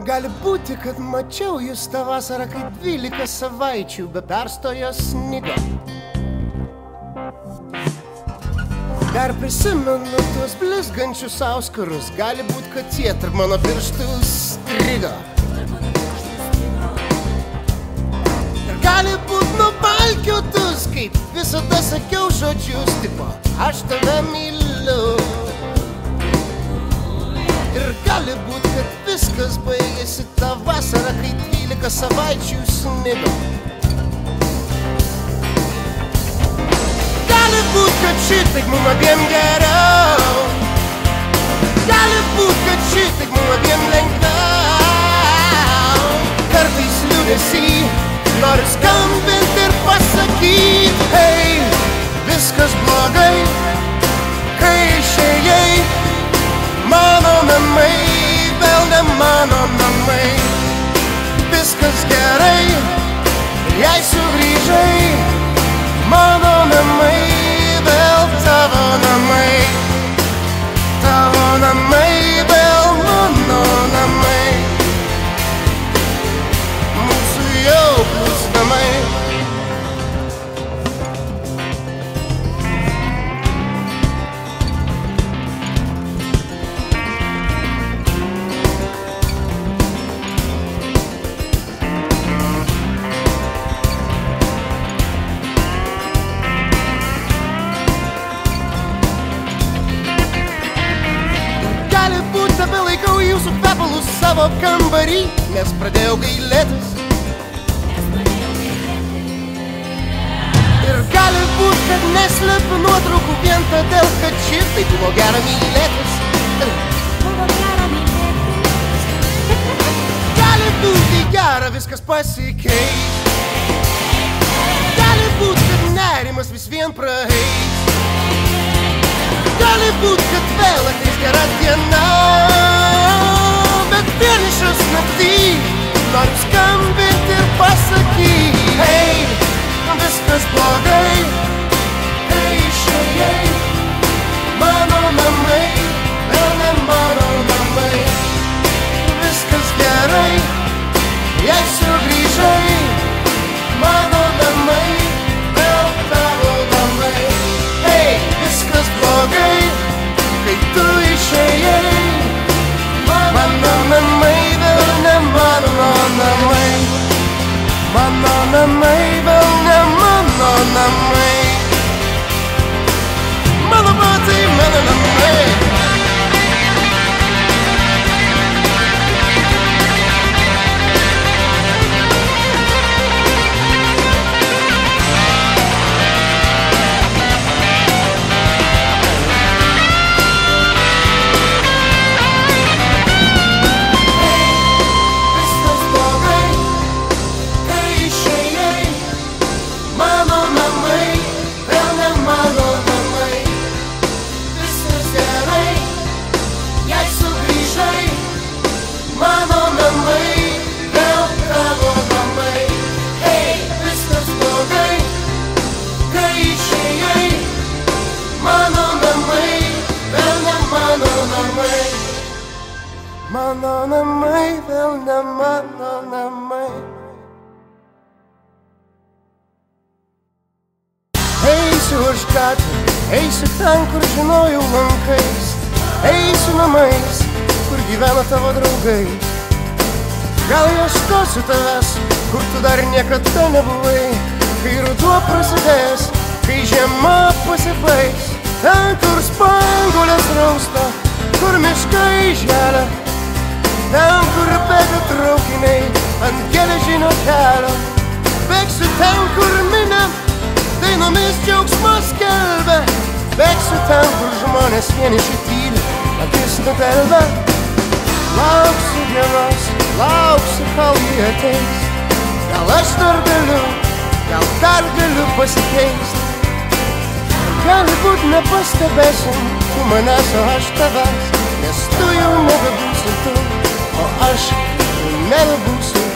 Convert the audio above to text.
Gali būti, kad mačiau jūs tą vasarą, kai 12 savaičių be perstojo snigo. Dar prisimenu tuos blizgančius auskarus, gali būt, kad jie tarp mano pirštų strigo. Ir gali būt nuvalkiotus, kaip visada sakiau žodžius, tipo aš tave myliu. Ir gali būt, kad viskas baigėsi tą vasarą, kai 12 savaičių snigo. Gali būt, kad šitaip mum abiem geriau. Gali būt, kad šitaip mum abiem lengviau. Kartais liūdesį noriu skambint ir pasakyt, hei, viskas blogai, kai išėjai. Mano namai, vėl ne mano namai. Viskas gerai, jei sugrįžai. Mano namai, vėl tavo namai. Tavo namai, vėl mano namai. Mūsų jaukus namai. Jūsų kvepalus savo kambarį, nes pradėjau gailėtis. Ir gali būt, kad neslepiu nuotraukų vien todėl, kad šitai buvo gera mylėtis. Gali būti gera viskas pasikeis. Gali būt, kad nerimas vis vien praeis. Gali būt, kad vėl ateis gera diena. Bet vienišas naktį noriu skambinti ir pasakyt, hei, viskas blogai, kai išėjai. Mano namai, vėl ne mano namai. Viskas gerai, jei sugrįžai. Mano namai, vėl tavo namai. Hei, viskas blogai, kai tu išėjai. Mano namai, vėl ne mano namai. Mano namai, vėl ne mano namai. Mano batai, mano namai. Mano namai, vėl ne mano namai. Eisiu už gatvę, eisiu ten, kur žinojau lankais. Eisiu namais, kur gyvena tavo draugai. Gal ieškosiu tavęs, kur tu dar niekada nebuvai. Kai ruduo prasidės, kai žiema pasibaigs. Ten, kur spanguolės rausta, kur miškai želia. Ten, kur bėga traukiniai ant geležinio kelio. Bėgsiu ten, kur minia dainomis džiaugsmą skelbia. Bėgsiu ten, kur žmonės vieniši tyli, akis nudelbia. Lauksiu dienos, lauksiu, kol jie ateis. Gal aš dar galiu pasikeist. Gali būt nepastebėsim tu manęs, o aš tavęs. Nes tu jau nebebūsi tu, o aš nebebūsiu